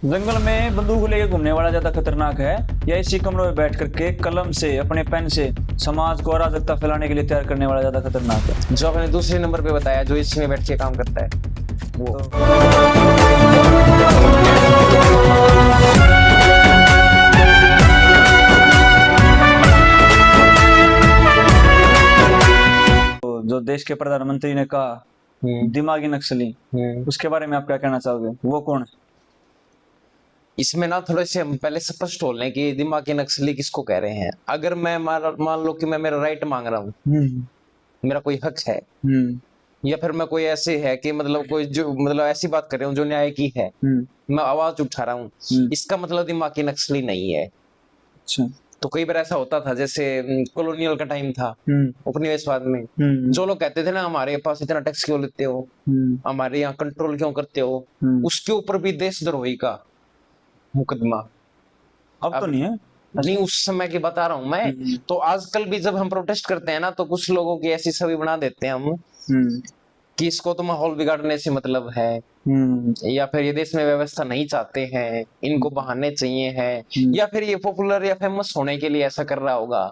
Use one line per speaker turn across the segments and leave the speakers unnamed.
जंगल में बंदूक लेके घूमने वाला ज्यादा खतरनाक है या इसी कमरों में बैठ करके कलम से अपने पेन से समाज को अराजकता फैलाने के लिए तैयार करने वाला ज्यादा खतरनाक है?
जो आपने दूसरे नंबर पे बताया, जो इसमें बैठ के काम करता है वो।
तो जो देश के प्रधानमंत्री ने कहा दिमागी नक्सली, उसके बारे में आप क्या कहना चाहोगे? वो कौन है?
इसमें ना थोड़े से हम पहले स्पष्ट हो लें कि दिमागी नक्सली किसको कह रहे हैं। अगर मैं मान लो कि मैं मेरा राइट मांग रहा हूँ, मेरा कोई हक है, या फिर मैं कोई ऐसे है कि मतलब कोई जो मतलब ऐसी बात कर रहा हूँ जो न्याय की है, मैं आवाज उठा रहा हूँ, इसका मतलब दिमागी नक्सली नहीं है।
अच्छा।
तो कई बार ऐसा होता था, जैसे कॉलोनियल का टाइम था, उपनिवेशवाद में जो लोग कहते थे ना हमारे पास इतना टैक्स क्यों लेते हो, हमारे यहाँ कंट्रोल क्यों करते हो, उसके ऊपर भी देशद्रोही का मुकदमा।
अब तो नहीं है।
नहीं, उस समय की बता रहा हूं मैं। तो आजकल भी जब हम प्रोटेस्ट करते हैं ना, तो कुछ लोगों की ऐसी छवि बना देते हैं हम कि इसको तो माहौल बिगाड़ने से मतलब है, या फिर ये देश में व्यवस्था नहीं चाहते हैं, इनको बहाने चाहिए हैं, या फिर ये पॉपुलर या फेमस होने के लिए ऐसा कर रहा होगा,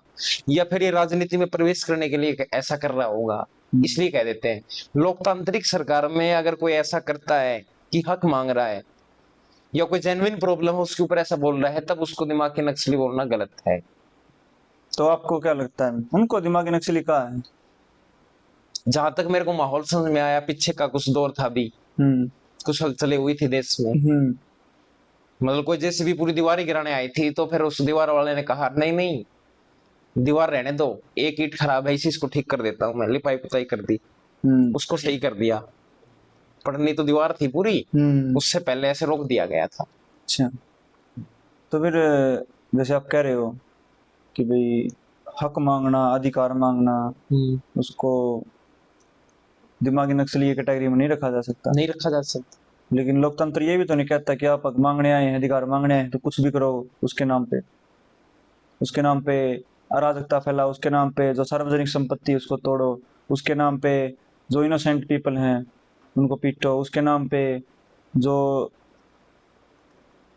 या फिर ये राजनीति में प्रवेश करने के लिए ऐसा कर रहा होगा, इसलिए कह देते हैं। लोकतांत्रिक सरकार में अगर कोई ऐसा करता है कि हक मांग रहा है या कोई जेन्युइन प्रॉब्लम है उसके ऊपर ऐसा बोल रहा है, तब उसको दिमागी नक्सली बोलना गलत है।
तो आपको क्या लगता है उनको दिमागी नक्सली कहा है?
जहां तक मेरे को माहौल समझ में आया, पीछे का कुछ दौर था भी, कुछ हलचलें हुई थी देश में, मतलब कोई जैसे भी पूरी दीवार ही गिराने आई थी, तो फिर उस दीवार वाले ने कहा नहीं नहीं दीवार रहने दो, एक ईंट खराब है, इसी इसको ठीक कर देता हूँ मैं, लिपाई पुताई कर दी, उसको सही कर दिया, पढ़नी तो दीवार थी पूरी, उससे पहले ऐसे रोक दिया गया था।
अच्छा। तो फिर जैसे आप कह रहे हो कि भाई हक मांगना, अधिकार मांगना, उसको दिमागी नक्सली की कैटेगरी में नहीं रखा जा सकता?
नहीं रखा जा सकता।
लेकिन लोकतंत्र ये भी तो नहीं कहता कि आप हक मांगने आए हैं, अधिकार मांगने आए हैं तो कुछ भी करो उसके नाम पे, उसके नाम पे अराजकता फैलाओ, उसके नाम पे जो सार्वजनिक संपत्ति उसको तोड़ो, उसके नाम पे जो इनोसेंट पीपल हैं उनको पीटो, उसके नाम पे जो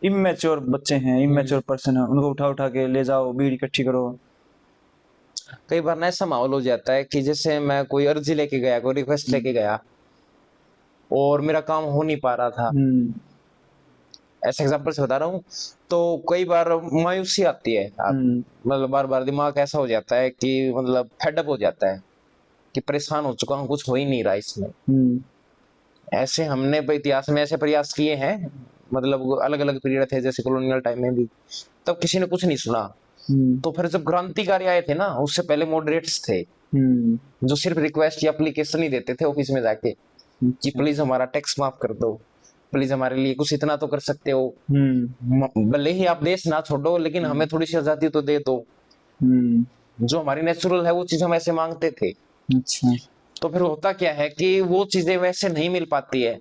इमेच्योर बच्चे हैं, इमेच्योर पर्सन है, उनको उठा उठा के ले जाओ, भीड़ इकट्ठी करो।
कई बार ना ऐसा माहौल हो जाता है कि जैसे मैं कोई अर्जी लेके गया, कोई रिक्वेस्ट लेके गया और मेरा काम हो नहीं पा रहा था, ऐसे एग्जांपल से बता रहा हूँ, तो कई बार मायूसी आती है, मतलब बार बार दिमाग ऐसा हो जाता है कि मतलब फेडअप हो जाता है कि परेशान हो चुका हूँ, कुछ हो ही नहीं रहा इसमें। ऐसे हमने इतिहास में ऐसे प्रयास किए हैं, मतलब अलग अलग पीरियड थे, जैसे कॉलोनियल टाइम में भी, तब किसी ने कुछ नहीं सुना। तो फिर जब क्रांतिकारी आए थे ना, उससे पहले मॉडरेट्स थे जो सिर्फ रिक्वेस्ट या एप्लीकेशन ही देते थे ऑफिस में जाके कि प्लीज हमारा टैक्स माफ कर दो, प्लीज हमारे लिए कुछ इतना तो कर सकते हो, भले ही आप देश ना छोड़ो लेकिन हमें थोड़ी सी आजादी तो दे दो, जो हमारी नेचुरल है वो चीज हम ऐसे मांगते थे।
अच्छा।
तो फिर होता क्या है कि वो चीजें वैसे नहीं मिल पाती है,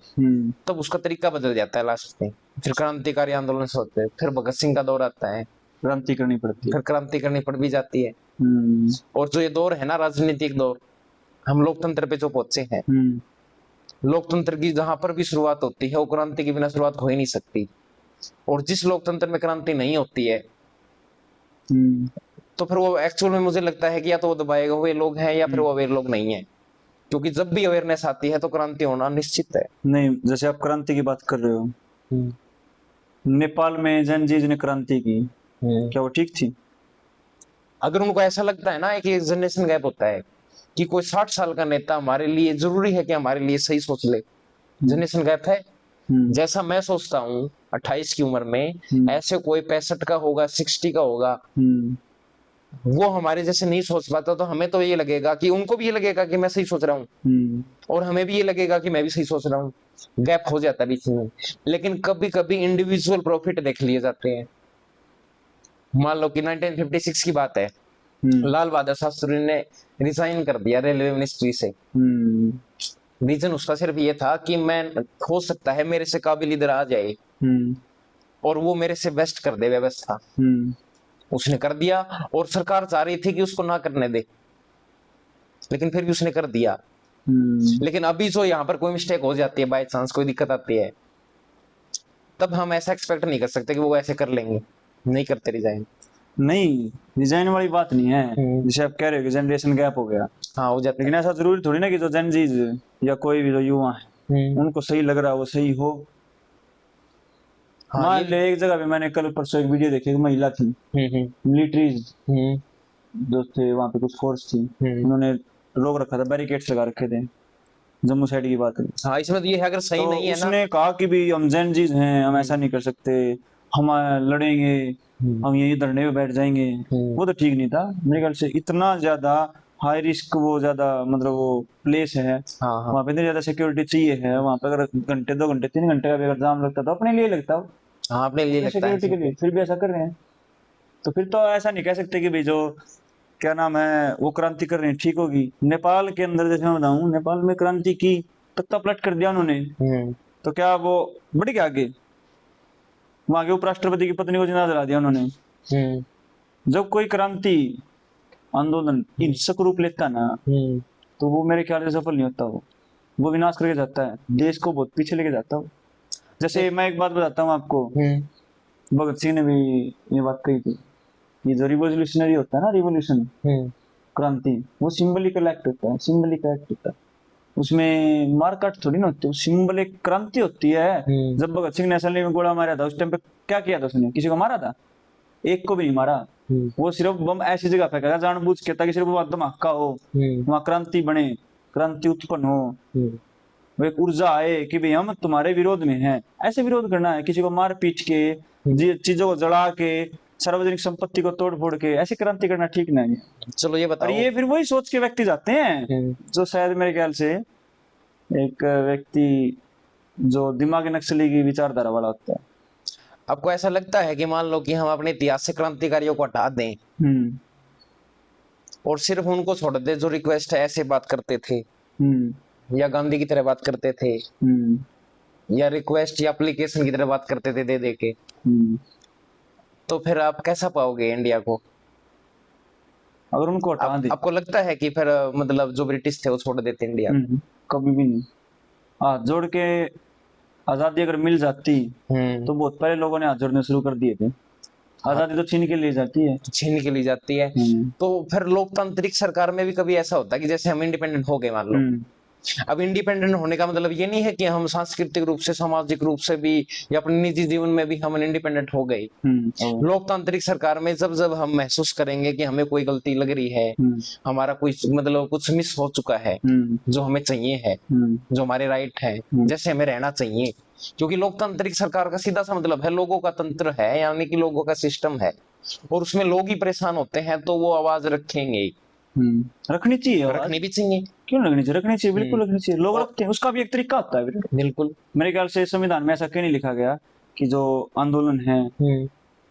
तब उसका तरीका बदल जाता है लास्ट में, फिर क्रांतिकारी आंदोलन से होते हैं, फिर भगत सिंह का दौर आता है,
क्रांति करनी पड़ती है,
फिर क्रांति करनी पड़ भी जाती है। और जो ये दौर है ना, राजनीतिक दौर, हम लोकतंत्र पे जो पहुंचे हैं, लोकतंत्र की जहां पर भी शुरुआत होती है वो क्रांति के बिना शुरुआत हो ही नहीं सकती, और जिस लोकतंत्र में क्रांति नहीं होती है तो फिर वो एक्चुअल में मुझे लगता है कि या तो वो दबाए हुए लोग हैं या फिर वो अवेयर लोग नहीं है, क्योंकि जब भी अवेयरनेस आती है तो क्रांति होना निश्चित है।
नहीं, जैसे आप क्रांति की बात कर रहे हो, नेपाल में जनजीज ने क्रांति की, क्या वो ठीक थी?
अगर उनको ऐसा लगता है ना एक जनरेशन गैप होता है कि कोई 60 साल का नेता हमारे लिए जरूरी है कि हमारे लिए सही सोच ले, जनरेशन गैप है। जैसा मैं सोचता हूँ 28 की उम्र में, ऐसे कोई 65 का होगा, 60 का होगा, वो हमारे जैसे नहीं सोच पाता, तो हमें तो ये लगेगा कि उनको भी ये लगेगा कि मैं सही सोच रहा हूँ, और हमें भी ये लगेगा कि मैं भी सही सोच रहा हूँ, गैप हो जाता है बीच में। लेकिन कभी कभी इंडिविजुअल प्रॉफिट देख लिए जाते हैं। मान लो कि 1956 की बात है, लाल बहादुर शास्त्री ने रिजाइन कर दिया रेलवे मिनिस्ट्री से, रीजन उसका सिर्फ ये था कि मैं, हो सकता है मेरे से काबिल इधर आ जाए और वो मेरे से बेस्ट कर दे व्यवस्था, उसने कर दिया, और सरकार चाह रही थी कि उसको ना करने दे, लेकिन फिर भी उसने कर दिया। लेकिन अभी जो यहाँ पर कोई मिस्टेक हो जाती है, बाय चांस कोई दिक्कत आती है, तब हम ऐसा एक्सपेक्ट नहीं कर सकते कि वो ऐसे कर लेंगे, नहीं करते रिजाइन।
नहीं, डिजाइन वाली बात नहीं है, जैसे आप कह रहे हो कि जनरेशन गैप हो गया,
हाँ हो जाता है।
लेकिन ऐसा जरूरी थोड़ी ना कि जो जेनजीज या कोई भी जो युवा है उनको सही लग रहा है वो सही हो।
हाँ
मान
ये
ले एक जगह पे मैंने कल परसों एक वीडियो देखी, एक महिला थी, मिलिट्रीज जो थे वहां पे कुछ फोर्स थी, उन्होंने रोक रखा था, बैरिकेड्स लगा रखे थे, जम्मू साइड की बात है।
हाँ इसमें तो ये है, अगर सही
तो
नहीं है ना।
उसने कहा कि भी हम जेनजीज हैं, हम ऐसा नहीं कर सकते, हम लड़ेंगे, हम यही धरने पे बैठ जाएंगे। वो तो ठीक नहीं था मेरे ख्याल से, इतना ज्यादा हाई रिस्क, वो ज्यादा मतलब वो प्लेस है,
हाँ हाँ
वहाँ पे इतनी ज्यादा सिक्योरिटी चाहिए है, वहाँ पे अगर घंटे 2 घंटे 3 घंटे का भी अगर जाम लगता तो अपने लिए लगता,
हाँ अपने लिए
अपने
लगता है।
सिक्योरिटी के लिए, फिर भी ऐसा कर रहे हैं। तो फिर तो ऐसा नहीं कह सकते कि भाई जो क्या नाम है वो क्रांति कर रहे हैं ठीक होगी। नेपाल के अंदर जैसे मैं बताऊं, नेपाल में क्रांति की, तख्ता पलट कर दिया उन्होंने, तो क्या वो बढ़ गया आगे? वहां के उपराष्ट्रपति की पत्नी को जिंदा जला दिया उन्होंने। जब कोई क्रांति आंदोलन हिंसक रूप लेता ना, तो वो मेरे ख्याल से सफल नहीं होता, वो विनाश करके जाता है, देश को बहुत पीछे लेके जाता है। जैसे मैं एक बात बताता हूँ आपको, भगत सिंह ने भी ये बात कही थी, ये जो रिवोल्यूशनरी होता है ना, रिवोल्यूशन, क्रांति, वो सिंबलिकल एक्ट होता है, सिंबलिक एक्ट होता है, उसमें मारकाट थोड़ी ना होती है, सिंबल एक क्रांति होती है। जब भगत सिंह ने असली में गोला मारा था, उस टाइम पे क्या किया था उसने? किसी को मारा था? एक को भी नहीं मारा। वो सिर्फ बम ऐसी जगह फेंका जानबूझ के, ताकि सिर्फ वहां धमाका हो, वहां क्रांति बने, क्रांति उत्पन्न हो, वो एक ऊर्जा आए कि भाई हम तुम्हारे विरोध में हैं। ऐसे विरोध करना है, किसी को मार पीट के, चीजों को जला के, सार्वजनिक संपत्ति को तोड़ फोड़ के, ऐसे क्रांति करना ठीक नहीं है।
चलो ये
और
बताओ।
ये फिर वही सोच के व्यक्ति जाते हैं जो शायद मेरे ख्याल से एक व्यक्ति जो दिमागी नक्सली की विचारधारा वाला होता है।
आपको ऐसा लगता है कि मान लो कि हम अपने इतिहास से क्रांतिकारियों को हटा दें और सिर्फ उनको छोड़ दें जो रिक्वेस्ट है ऐसे बात करते थे, या गांधी की तरह बात करते थे, या रिक्वेस्ट या एप्लीकेशन की तरह बात करते थे दे दे के, तो फिर आप कैसा पाओगे इंडिया को?
अगर उनको हटा दे,
आपको लगता है कि फिर मतलब जो ब्रिटिश थे वो छोड़ देते इंडिया?
कभी भी नहीं। हाथ जोड़ के आजादी अगर मिल जाती तो बहुत पहले लोगों ने हाथ जोड़ने शुरू कर दिए थे। आजादी तो छीन के लिए जाती है,
छीन के लिए जाती है। तो फिर लोकतांत्रिक सरकार में भी कभी ऐसा होता है कि जैसे हम इंडिपेंडेंट हो गए मान लो, अब इंडिपेंडेंट होने का मतलब ये नहीं है कि हम सांस्कृतिक रूप से, सामाजिक रूप से भी, या अपने निजी जीवन में भी हम इंडिपेंडेंट हो गए। लोकतांत्रिक सरकार में जब जब हम महसूस करेंगे कि हमें कोई गलती लग रही है, हमारा कोई मतलब कुछ मिस हो चुका है, जो हमें चाहिए है, जो हमारे राइट है, जैसे हमें रहना चाहिए, क्योंकि लोकतांत्रिक सरकार का सीधा सा मतलब है लोगों का तंत्र है, यानी कि लोगों का सिस्टम है, और उसमें लोग ही परेशान होते हैं, तो वो आवाज रखेंगे।
रखनी चाहिए,
रखनी भी चाहिए,
क्यों रखनी चाहिए? रखनी चाहिए, बिल्कुल रखनी चाहिए। लोग रखते हैं, उसका भी एक तरीका होता है।
बिल्कुल।
मेरे ख्याल से संविधान में ऐसा क्यों नहीं लिखा गया कि जो आंदोलन है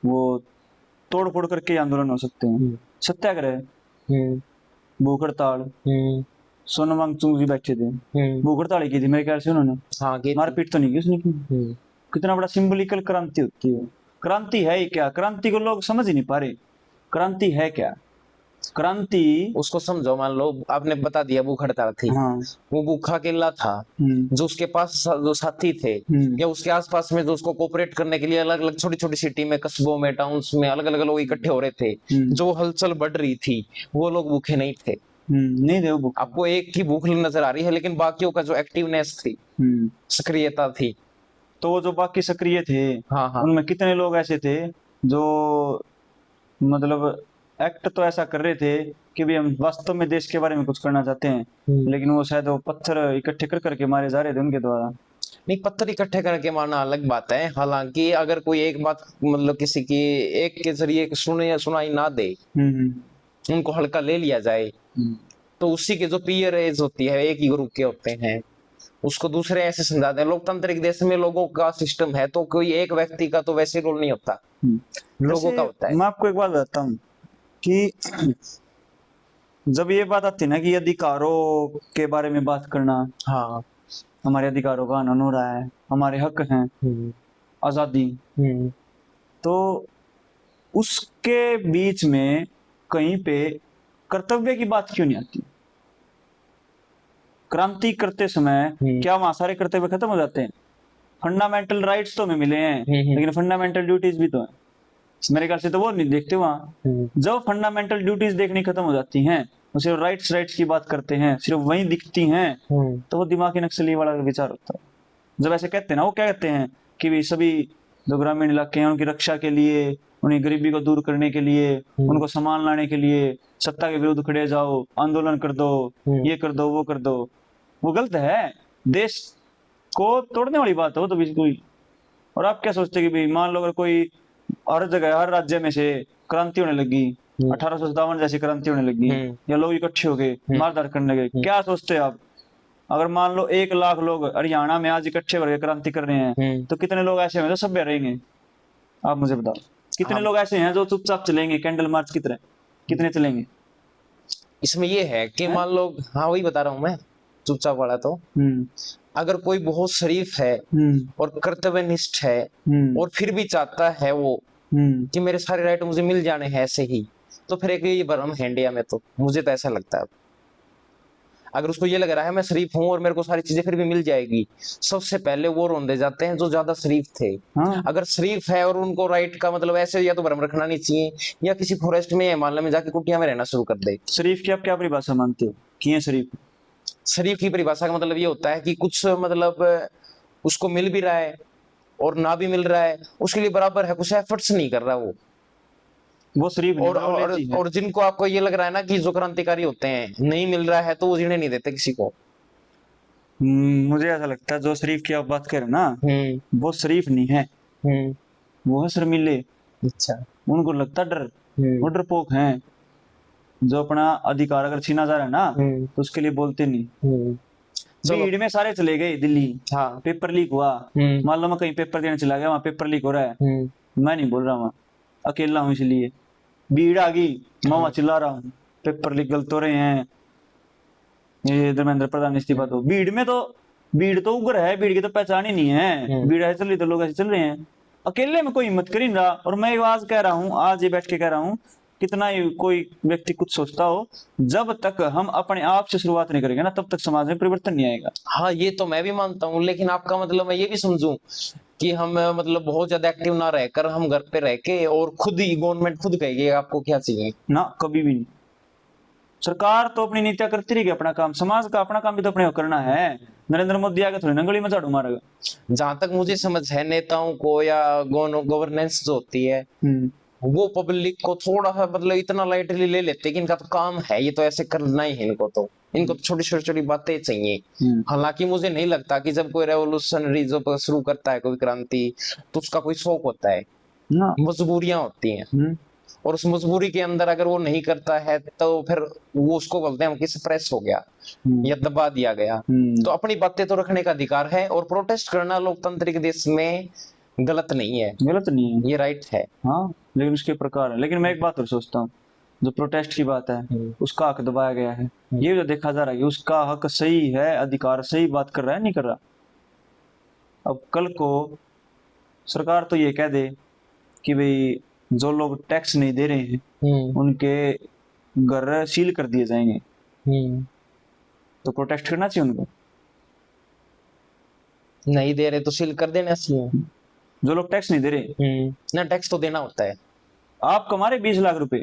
वो तोड़ फोड़ करके आंदोलन हो सकते हैं? सत्याग्रह, भूख हड़ताल, सोनम वांगचुक जी बैठे थे, भूख हड़ताल की थी मेरे ख्याल से उन्होंने।
हाँ,
मारपीट तो नहीं की उसने की। कितना बड़ा सिंबलिकल क्रांति होती है। क्रांति है ही क्या? क्रांति को लोग समझ ही नहीं पा रहे। क्रांति है क्या? क्रांति
उसको समझो, मान लो आपने बता दिया भूख हड़ताल थी, वो भूखा अकेला था, जो उसके पास जो साथी थे या उसके आसपास में जो उसको कोऑपरेट करने के लिए अलग अलग छोटी छोटी सिटी में, कस्बों में, टाउन्स में अलग अलग लोग इकट्ठे हो रहे थे, जो हलचल बढ़ रही थी, वो लोग भूखे नहीं थे।
नहीं थे वो।
आपको एक की भूख नजर आ रही है, लेकिन बाकियों का जो एक्टिवनेस थी, सक्रियता थी,
तो वो जो बाकी सक्रिय थे, उनमें कितने लोग ऐसे थे जो मतलब एक्ट तो ऐसा कर रहे थे कि भी हम वास्तव में देश के बारे में कुछ करना चाहते हैं, लेकिन वो शायद वो पत्थर इकट्ठे कर करके मारे जा रहे थे उनके द्वारा।
नहीं, पत्थर इकट्ठे करके मारना अलग बात है। हालांकि अगर कोई एक बात मतलब किसी की एक के जरिए सुनाई ना दे, उनको हल्का ले लिया जाए, तो उसी के जो पीयर एज होती है, एक ही ग्रुप के होते हैं, उसको दूसरे ऐसे समझाते हैं। लोकतांत्रिक देश में लोगों का सिस्टम है, तो कोई एक व्यक्ति का तो वैसे रोल नहीं होता, लोगों का होता है।
मैं आपको एक बात बताता हूँ कि जब ये बात आती है ना कि अधिकारों के बारे में बात करना, हमारे अधिकारों का हनन हो रहा है, हमारे हक हैं, आजादी, तो उसके बीच में कहीं पे कर्तव्य की बात क्यों नहीं आती? क्रांति करते समय क्या वहां सारे कर्तव्य खत्म हो जाते हैं? फंडामेंटल राइट्स तो हमें मिले हैं, लेकिन फंडामेंटल ड्यूटीज भी तो हैं। मेरे ख्याल से तो वो नहीं देखते वहाँ। जब फंडामेंटल ड्यूटीज देखनी खत्म हो जाती हैं, वो सिर्फ राइट्स की बात करते हैं, सिर्फ वही दिखती हैं, तो वो दिमागी नक्सली वाला विचार होता है। जब ऐसे कहते हैं ना, वो क्या कहते हैं कि भी सभी जो ग्रामीण इलाके हैं उनकी रक्षा के लिए, उन्हें गरीबी को दूर करने के लिए, उनको सामान लाने के लिए सत्ता के विरुद्ध खड़े जाओ, आंदोलन कर दो, ये कर दो, वो कर दो। वो गलत है, देश को तोड़ने वाली बात हो तो बिल्कुल। और आप क्या सोचते कि भाई मान लो अगर कोई हर जगह हर राज्य में से क्रांति होने लगी, 1857 जैसी क्रांति होने लगी, या लोग इकट्ठे हो गए मारधाड़ करने लगे, क्या सोचते हैं आप? अगर मान लो 1 लाख लोग हरियाणा में आज इकट्ठे होकर क्रांति कर रहे हैं, तो कितने लोग ऐसे हैं जो सभ्य रहेंगे? आप मुझे बताओ, कितने लोग ऐसे हैं जो चुपचाप चलेंगे कैंडल मार्च की तरह? कितने चलेंगे?
इसमें ये है कि मान लो, हाँ वही बता रहा हूँ मैं, चुपचाप वाला तो अगर कोई बहुत शरीफ है और कर्तव्यनिष्ठ है और फिर भी चाहता है वो कि मेरे सारे राइट मुझे मिल जाने हैं ऐसे ही, तो फिर एक ये भरम है इंडिया में। तो मुझे तो ऐसा लगता है, अगर उसको ये लग रहा है मैं शरीफ हूँ और मेरे को सारी चीजें फिर भी मिल जाएगी, सबसे पहले वो रोंदे जाते हैं जो ज्यादा शरीफ थे। अगर शरीफ है और उनको राइट का मतलब ऐसे या तो भरम रखना नहीं चाहिए, या किसी फॉरेस्ट में या मामले में जाके कुटिया में रहना शुरू कर दे।
शरीफ की आप क्या परिभाषा मानते हो कि ये शरीफ?
शरीफ की परिभाषा का मतलब ये होता है कि कुछ मतलब उसको मिल भी रहा है और ना भी मिल रहा है, उसके लिए बराबर है, कुछ एफर्ट्स नहीं कर रहा वो
शरीफ
और जिनको आपको ये लग रहा है ना कि जो क्रांतिकारी होते हैं नहीं मिल रहा है तो वो जीने नहीं देते किसी को।
मुझे ऐसा लगता है जो शरीफ की आप बात करें ना, वो शरीफ नहीं है, वो है शर्मीले।
अच्छा,
उनको लगता डर, वो डरपोक हैं। जो अपना अधिकार अगर छीना जा रहा है ना, तो उसके लिए बोलते नहीं। भीड़ में सारे चले गए दिल्ली, हाँ पेपर लीक हुआ, मान लो मैं कहीं पेपर देने चला गया, वहां पेपर लीक हो रहा है, मैं नहीं बोल रहा, वहां अकेला हूँ, इसलिए भीड़ आ गई, मैं वहां चिल्ला रहा हूँ पेपर लीक गलत हो रहे हैं, ये धर्मेंद्र प्रधान इस्तीफा दो। भीड़ तो उग्र है, भीड़ की तो पहचान ही नहीं है, भीड़ ऐसे चल रही तो लोग ऐसे चल रहे हैं। अकेले में कोई हिम्मत कर ही नहीं रहा। और मैं आज कह रहा हूँ, आज ये बैठ के कह रहा हूँ, कितना ही कोई व्यक्ति कुछ सोचता हो, जब तक हम अपने आप से शुरुआत नहीं करेंगे ना, तब तक समाज में परिवर्तन नहीं आएगा।
हाँ ये तो मैं भी मानता हूँ, लेकिन आपका मतलब मैं ये भी समझूं कि हम मतलब बहुत ज्यादा एक्टिव ना रहकर हम घर पे रह के और खुद ही गवर्नमेंट खुद कहेगी आपको क्या चाहिए
ना, कभी भी नहीं। सरकार तो अपनी नीतियां करती रहेगी अपना काम, समाज का अपना काम भी तो अपने करना है। नरेंद्र मोदी आगे थोड़ी नंगली में झाड़ू मारेगा।
जहां तक मुझे समझ है, नेताओं को या गवर्नेंस जो होती है वो पब्लिक को थोड़ा सा मतलब इतना लाइटली ले लेते हैं कि इनका तो काम है, ये तो ऐसे करना ही है, इनको तो छोटी छोटी बातें चाहिए। हालांकि मुझे नहीं लगता कि जब कोई रेवोल्यूशनरी जो शुरू करता है कोई क्रांति, तो उसका कोई शौक होता है, मजबूरियां होती हैं, और उस मजबूरी के अंदर अगर वो नहीं करता है तो फिर वो उसको बोलते हैं कि सप्रेस हो गया या दबा दिया गया। तो अपनी बातें तो रखने का अधिकार है, और प्रोटेस्ट करना लोकतांत्रिक देश में गलत नहीं है, ये राइट है।
हाँ, लेकिन उसके प्रकार है। लेकिन मैं एक बात और सोचता हूँ, जो प्रोटेस्ट की बात है उसका हक दबाया गया है, ये जो देखा जा रहा है कि उसका हक सही है, अधिकार सही बात कर रहा है, नहीं कर रहा। अब कल को सरकार तो ये कह दे कि भाई जो लोग टैक्स नहीं दे रहे हैं उनके घर सील कर दिए जाएंगे, तो प्रोटेस्ट करना चाहिए उनको?
नहीं दे रहे तो सील कर देना चाहिए।
जो लोग टैक्स नहीं दे रहे
ना, टैक्स तो देना होता है।
आप कमा रहे 20 लाख रुपए,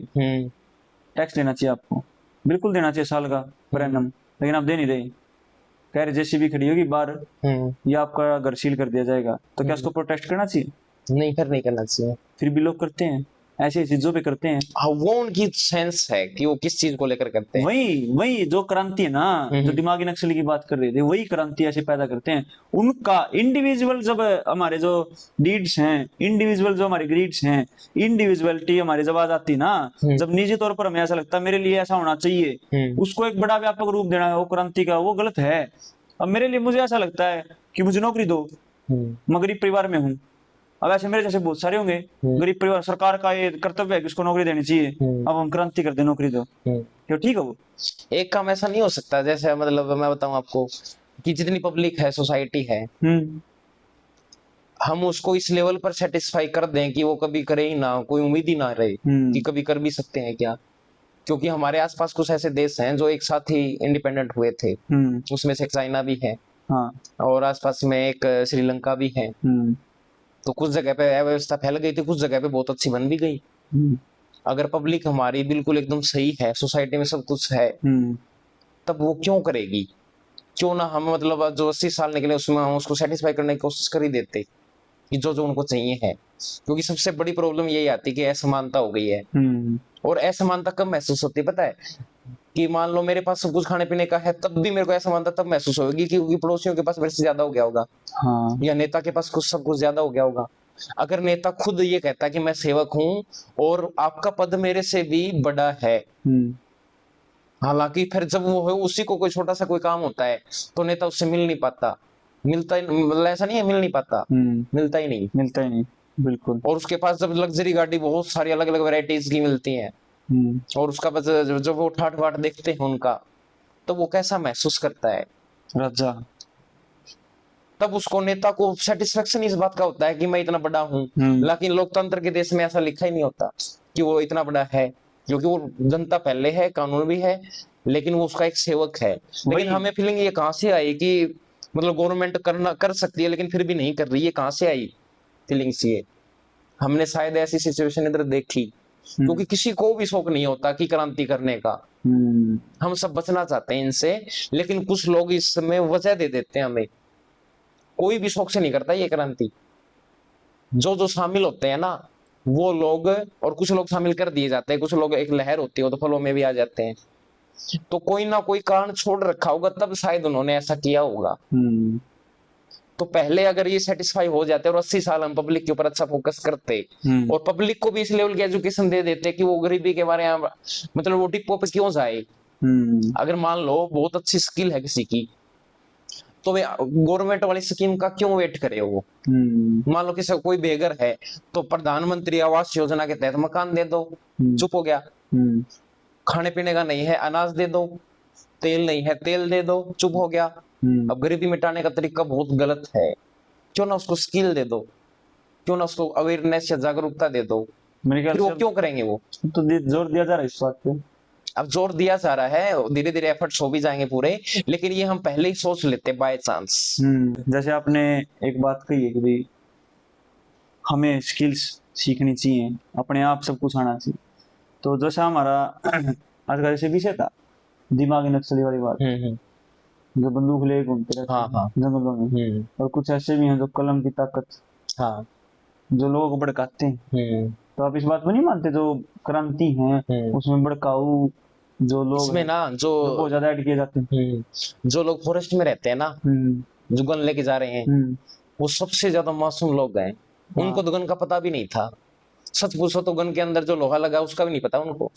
टैक्स देना चाहिए आपको, बिल्कुल देना चाहिए साल का पर एनम, लेकिन आप दे नहीं रहे। कह रहे जेसीबी खड़ी होगी बाहर या आपका घर सील कर दिया जाएगा, तो क्या उसको प्रोटेस्ट करना चाहिए?
नहीं, फिर नहीं करना चाहिए।
फिर भी लोग करते हैं, ऐसी चीजों पे करते हैं।
हाँ, वो उनकी सेंस है कि वो किस चीज को लेकर करते हैं।
वही जो क्रांति है ना, जो दिमागी नक्सली की बात कर रहे थे, वही क्रांति ऐसे पैदा करते हैं। उनका इंडिविजुअल जब हमारे जो डीड्स हैं, इंडिविजुअल जो हमारे ग्रीड्स हैं, इंडिविजुअलिटी हमारी जब आ जाती ना, जब निजी तौर पर हमें ऐसा लगता है मेरे लिए ऐसा होना चाहिए, उसको एक बड़ा व्यापक रूप देना वो क्रांति का, वो गलत है। अब मेरे लिए मुझे ऐसा लगता है कि मुझे नौकरी दो, मैं गरीब परिवार में हूँ। अब ऐसे मेरे जैसे बहुत सारे होंगे गरीब परिवार, सरकार का ये कर्तव्य है कि उसको नौकरी देनी चाहिए, अब हम क्रांति कर दे नौकरी दो, क्यों? ठीक है। वो
एक काम ऐसा नहीं हो सकता, जैसे मतलब मैं बताऊं आपको कि जितनी पब्लिक है, सोसाइटी है, हम उसको इस लेवल पर सेटिस्फाई कर दें कि वो कभी करे ही ना, कोई उम्मीद ही ना रहे कि कभी कर भी सकते हैं क्या। क्योंकि हमारे आसपास कुछ ऐसे देश हैं जो एक साथ ही इंडिपेंडेंट हुए थे, उसमें से चाइना भी है,
हाँ।
और आसपास में एक श्रीलंका भी है। तो कुछ जगह पे अव्यवस्था फैल गई थी, कुछ जगह पे बहुत अच्छी बन भी गई। अगर पब्लिक हमारी बिल्कुल एकदम सही है, सोसाइटी में सब कुछ है, तब वो क्यों करेगी? क्यों ना हम मतलब जो 80 साल निकले उसमें हम उसको सेटिस्फाई करने की कोशिश कर ही देते कि जो जो उनको चाहिए है। क्योंकि सबसे बड़ी प्रॉब्लम यही आती है कि असमानता हो गई है। और असमानता कब महसूस होती है पता है? कि मान लो मेरे पास सब कुछ खाने पीने का है, तब भी मेरे को असमानता तब महसूस होगी क्योंकि पड़ोसियों के पास मेरे से ज्यादा हो गया होगा।
हाँ।
या नेता के पास कुछ सब कुछ ज्यादा हो गया होगा। अगर नेता खुद ये कहता है कि मैं सेवक हूं और आपका पद मेरे से भी बड़ा है, हालांकि फिर जब वो है उसी को कोई छोटा सा कोई काम होता है तो नेता उससे मिल नहीं पाता। मिलता ही मतलब ऐसा नहीं है मिल नहीं पाता, मिलता ही नहीं।
बिल्कुल।
और उसके पास जब लग्जरी गाड़ी बहुत सारी अलग अलग वैरायटीज की मिलती हैं और उसका बस जब वो ठाट बाट देखते हैं उनका, तो वो कैसा महसूस करता है?
राजा।
तब उसको नेता को सेटिस्फेक्शन इस बात का होता है कि मैं इतना बड़ा हूं। लेकिन लोकतंत्र के देश में ऐसा लिखा ही नहीं होता कि वो इतना बड़ा है, क्योंकि वो जनता पहले है, कानून भी है, लेकिन वो उसका एक सेवक है। लेकिन हमें फीलिंग ये कहां से आई कि मतलब गवर्नमेंट कर सकती है लेकिन फिर भी नहीं कर रही है? कहां से आई फीलिंग्स ये? हमने शायद ऐसी सिचुएशन इधर देखी, क्योंकि किसी को भी शौक नहीं होता कि क्रांति करने का। हम सब बचना चाहते हैं इनसे, लेकिन कुछ लोग इसमें वजह दे देते हैं हमें। कोई भी शौक से नहीं करता ये क्रांति। जो जो शामिल होते हैं ना वो लोग, और कुछ लोग शामिल कर दिए जाते हैं, कुछ लोग एक लहर होती है तो फलों में भी आ जाते हैं। तो कोई ना कोई कारण छोड़ रखा होगा तब शायद उन्होंने ऐसा किया होगा। तो पहले अगर ये सेटिस्फाई हो जाते और 80 साल हम पब्लिक के ऊपर अच्छा फोकस करते और पब्लिक को भी इस लेवल की एजुकेशन दे देते कि वो गरीबी के बारे में मतलब वो डिपो पे क्यों जाए। अगर मान लो बहुत अच्छी स्किल है किसी की, तो वे गवर्नमेंट वाली स्कीम का क्यों वेट करे? वो मान लो किसी कोई बेघर है तो प्रधानमंत्री आवास योजना के तहत मकान दे दो, चुप हो गया। खाने पीने का नहीं है, अनाज दे दो। तेल नहीं है, तेल दे दो, चुप हो गया। अब गरीबी मिटाने का तरीका बहुत गलत है, क्यों ना उसको स्किल दे दो, क्यों ना उसको अवेयरनेस या जागरूकता दे दो।
मेरे ख्याल
फिर वो
से
क्यों करेंगे? वो
तो जोर दिया जा रहा है इस बात पे।
अब जोर दिया जा रहा है, धीरे धीरे एफर्ट्स हो भी जाएंगे पूरे, लेकिन ये हम पहले ही सोच लेते बाय चांस।
जैसे आपने एक बात कही है कि भाई हमें स्किल्स सीखनी चाहिए, अपने आप सब कुछ आना चाहिए। तो जैसा हमारा आज का जैसे विषय था दिमागी नक्सली वाली बात, जो बंदूक ले घूमते रहते हैं जंगलों में, और कुछ ऐसे भी हैं जो कलम की ताकत जो लोगों को भड़काते हैं। तो आप इस बात में नहीं मानते जो क्रांति है उसमें भड़काऊ जो लोग
इसमें ना जो
बहुत ज्यादा ऐड किए जाते हैं।
जो लोग फॉरेस्ट में रहते हैं ना, जो गन लेके जा रहे हैं, वो सबसे ज्यादा मासूम लोग हैं। उनको तो गन का पता भी नहीं था। सच पूछो तो गन के अंदर जो लोहा लगा उसका भी नहीं पता उनको।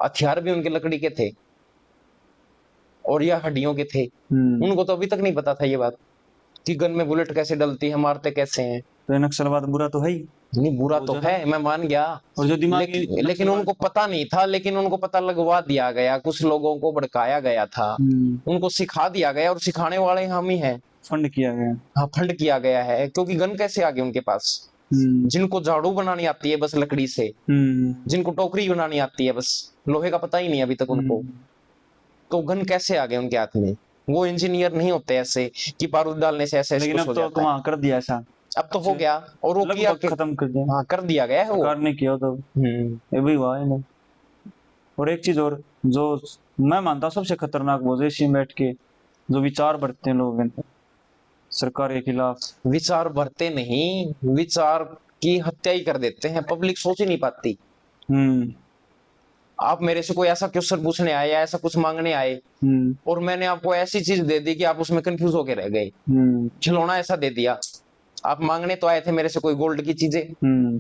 हथियार भी उनके लकड़ी के थे और या हड्डियों के थे। उनको तो अभी तक नहीं पता था ये बात कि गन में बुलेट कैसे डलती है, मारते कैसे हैं।
तो नक्सलवाद बुरा तो है ही
नहीं, बुरा तो है, मैं मान गया।
और जो दिमागी
लेकिन उनको पता नहीं था, लेकिन उनको पता लगवा दिया गया। कुछ लोगों को भड़काया गया था, उनको सिखा दिया गया, और सिखाने वाले हम ही हैं।
फंड किया गया।
हाँ, फंड किया गया है, क्योंकि गन कैसे आ गई उनके पास? जिनको झाड़ू बनानी आती है बस लकड़ी से, जिनको टोकरी बनानी आती है बस, लोहे का पता ही नहीं अभी तक उनको, तो गन कैसे आ गए उनके हाथ में? वो इंजीनियर नहीं होते ऐसे कि बारूद डालने से ऐसे
लेकिन अब तो वहां कर दिया ऐसा,
अब तो हो गया। और वो किया
खत्म कर दिया।
हाँ, कर दिया गया है वो,
सरकार ने किया तो ये भी हुआ है ना। और एक चीज और जो मैं मानता हूँ सबसे खतरनाक वो जैसे बैठ के जो विचार बढ़ते हैं लोगों के सरकार के खिलाफ।
विचार बढ़ते नहीं, विचार की हत्या ही कर देते हैं। पब्लिक सोच ही नहीं पाती। आप मेरे से कोई ऐसा क्वेश्चन पूछने आए या ऐसा कुछ मांगने आए और मैंने आपको ऐसी चीज दे दी कि आप उसमें कंफ्यूज होके रह गए। खिलौना ऐसा दे दिया, आप मांगने तो आए थे मेरे से कोई गोल्ड की चीजें,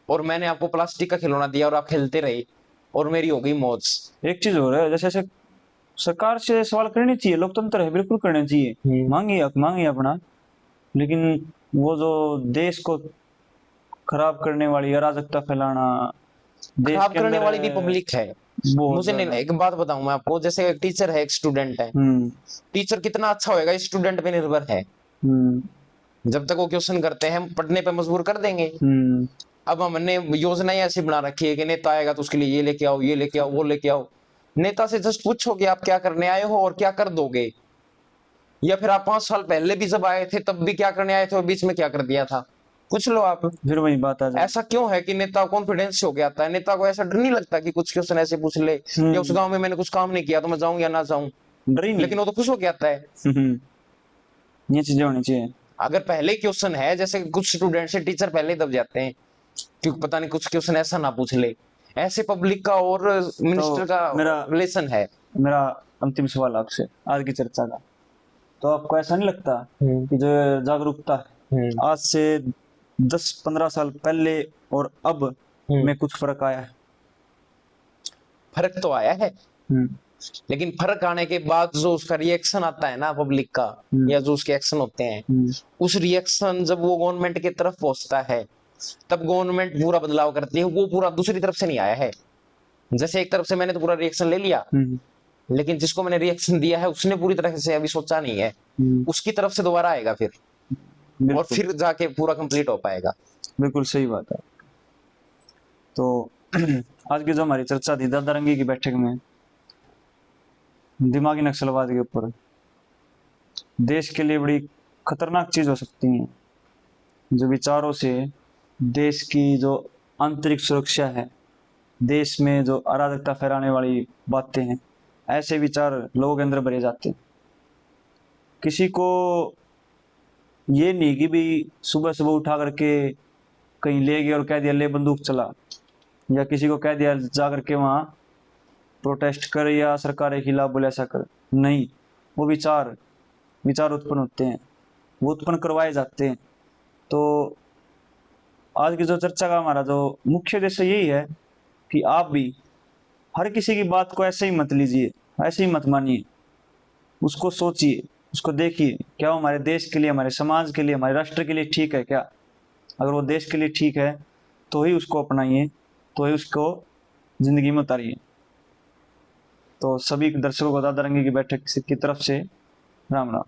और मैंने आपको प्लास्टिक का खिलौना दिया और आप खेलते रहे और मेरी हो गई मौज।
एक चीज और है, जैसे सरकार से सवाल करने चाहिए, लोकतंत्र है, बिल्कुल करना चाहिए, मांगिए अपना, लेकिन वो जो देश को खराब करने वाली अराजकता फैलाना,
खराब करने वाली भी पब्लिक है। मुझे नहीं, एक बात बताऊं मैं आपको, जैसे एक टीचर है, एक स्टूडेंट है, टीचर कितना अच्छा होएगा स्टूडेंट पे निर्भर है। जब तक वो क्वेश्चन करते हैं हम पढ़ने पे मजबूर कर देंगे। अब हमने योजनाएं ऐसी बना रखी है कि नेता आएगा तो उसके लिए ये लेके आओ, ये लेके आओ, वो लेके आओ। नेता से जस्ट पूछो कि आप क्या करने आए हो और क्या कर दोगे। या फिर आप 5 साल पहले भी जब आए थे तब भी क्या करने आए थे और बीच में क्या कर दिया था? पूछ लो आप।
फिर वही बात आ जाए।
ऐसा क्यों है कि नेता कॉन्फिडेंस हो गया आता है? नेता को ऐसा डर नहीं लगता कि कुछ क्वेश्चन ऐसे पूछ ले, या उस गांव में मैंने कुछ काम नहीं किया तो मैं जाऊं या ना जाऊं,
डर ही नहीं।
लेकिन वो तो खुश हो गया आता है।
ये चीजें होनी चाहिए।
अगर पहले क्वेश्चन है, जैसे कुछ स्टूडेंट से टीचर पहले दब जाते हैं क्योंकि पता नहीं कुछ क्वेश्चन ऐसा ना पूछ ले, ऐसे पब्लिक का और मिनिस्टर का रिलेशन है।
मेरा अंतिम सवाल आपसे आज की चर्चा का, तो आपको ऐसा नहीं लगता कि जो जागरूकता है आज से 10-15 साल पहले और अब में कुछ फर्क आया है?
फर्क तो आया है, लेकिन फर्क आने के बाद जो उसका रिएक्शन आता है ना पब्लिक का, या जो उसके एक्शन होते हैं, उस रिएक्शन जब वो गवर्नमेंट की तरफ पहुंचता है तब गवर्नमेंट पूरा बदलाव करती है। वो पूरा दूसरी तरफ से नहीं आया है। जैसे एक तरफ से मैंने तो पूरा रिएक्शन ले लिया, लेकिन जिसको मैंने रिएक्शन दिया है उसने पूरी तरह से अभी सोचा नहीं है, उसकी तरफ से दोबारा आएगा फिर, और फिर जाके पूरा कंप्लीट हो पाएगा।
बिल्कुल सही बात है। तो आज की जो हमारी चर्चा थी दादारंगी की बैठक में दिमागी नक्सलवाद के ऊपर, देश के लिए बड़ी खतरनाक चीज हो सकती है जो विचारों से देश की जो आंतरिक सुरक्षा है, देश में जो अराजकता फैलाने वाली बातें हैं, ऐसे विचार लोगों के अंदर भरे जाते हैं। किसी को ये नहीं कि भी सुबह सुबह उठा करके कहीं ले गए और कह दिया ले बंदूक चला, या किसी को कह दिया जा करके वहाँ प्रोटेस्ट कर या सरकार के खिलाफ बोले ऐसा कर। नहीं, वो विचार उत्पन्न होते हैं, वो उत्पन्न करवाए जाते हैं। तो आज की जो चर्चा का हमारा जो मुख्य उद्देश्य यही है कि आप भी हर किसी की बात को ऐसे ही मत लीजिए, ऐसे ही मत मानिए, उसको सोचिए, उसको देखिए क्या वो हमारे देश के लिए, हमारे समाज के लिए, हमारे राष्ट्र के लिए ठीक है क्या। अगर वो देश के लिए ठीक है तो ही उसको अपनाइए, तो ही उसको जिंदगी में उतारिए। तो सभी दर्शकों को दादारंगी की बैठक की तरफ से राम राम।